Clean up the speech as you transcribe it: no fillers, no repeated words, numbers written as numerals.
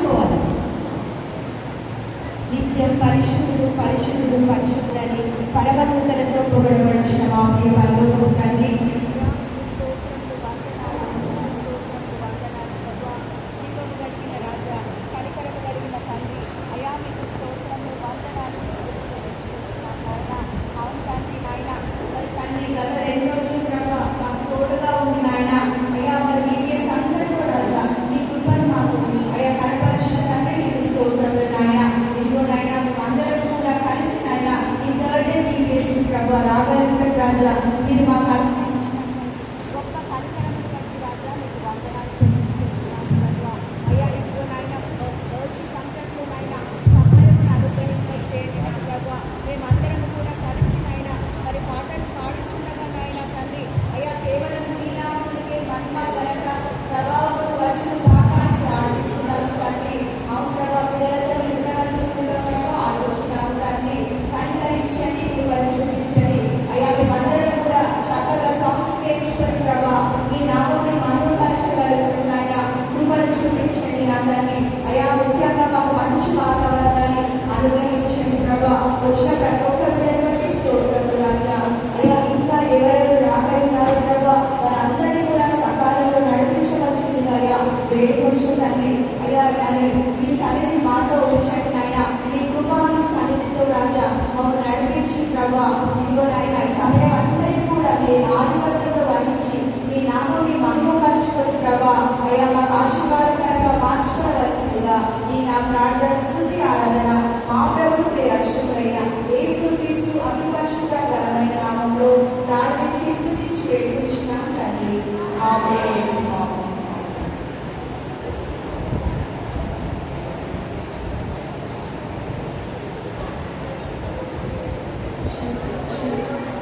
మార్చుకోవాలి. నిత్యం పరిశుద్ధుడు పరిశుద్ధుడు పరిశుద్ధుడని పరమదూతలతో పొగడవలసిన మా ప్రియ పరలోకపు తండ్రి, రాజా మీరు మాకు గొప్ప పరికరములు బట్టి రాజా మీకు వందనాలు చెల్లించుకుంటున్నాము ప్రభా. అయ్యా ఇదిగో నాయన రోజు పంటలు నాయన సమయమును అనుగ్రహింపచేయండి నా ప్రభా. మేమందరము కూడా కలిసి నాయన మరి పాటలు పాడుచుండగా నాయన తండ్రి అయ్యా కేవలం మీ నామమునికే మహిమ ఘనత ప్రభావము వచ్చును కాక అని ప్రార్థిస్తున్నాము తండ్రి. అవును ప్రభా, పిల్లలతో ఉండవలసిందిగా ప్రభా ఆలోచనాము తండ్రి. కనికరించండి, కృపను చూపించండి అయ్యా. మేమందరం కూడా చక్కగా సాంగ్స్ నేర్చుకొని ప్రభా ఈ నామముని మహిమపరచగలుగుతున్నాయన కృపను చూపించండి నా తండ్రి. అయ్యా ముఖ్యంగా మాకు మంచి వాతావరణాన్ని అనుగ్రహించండి ప్రభా. వచ్చిన ప్రతి ఒక్క పిల్లలు బట్టి స్తోత్రములు రాజా. అయ్యా ఇంకా ఎవరెవరు రాబోతున్నారు ప్రభా, వారందరినీ కూడా సకాలంలో నడిపించవలసిందిగా అయ్యా వేడుకొంచుతండి అయ్యా. అని మీ సన్నిధి మాతో ఉంచండి నాయన. మీ కృప మీ సన్నిధితో రాజా మాకు నడిపించి ప్రభా ఇదిగో నాయన ఈ సమయం అందరినీ కూడా మీ ఆధిపత్యంలో వహించి మీ నామాన్ని మహిమపరచుకొని ప్రభా అయ్యా మాకు ఆశీర్వాదకరంగా మార్చుకోవలసిందిగా ఈ నా ప్రార్థన స్తుతి ఆరాధన మా ప్రభువు రక్షకుడైన యేసుక్రీస్తు అతి పరిశుద్ధ ఘనమైన నామంలో ప్రార్థించి స్తుతించి వేడుకుంటున్నాం తండ్రి. ఆమేన్. Thank you.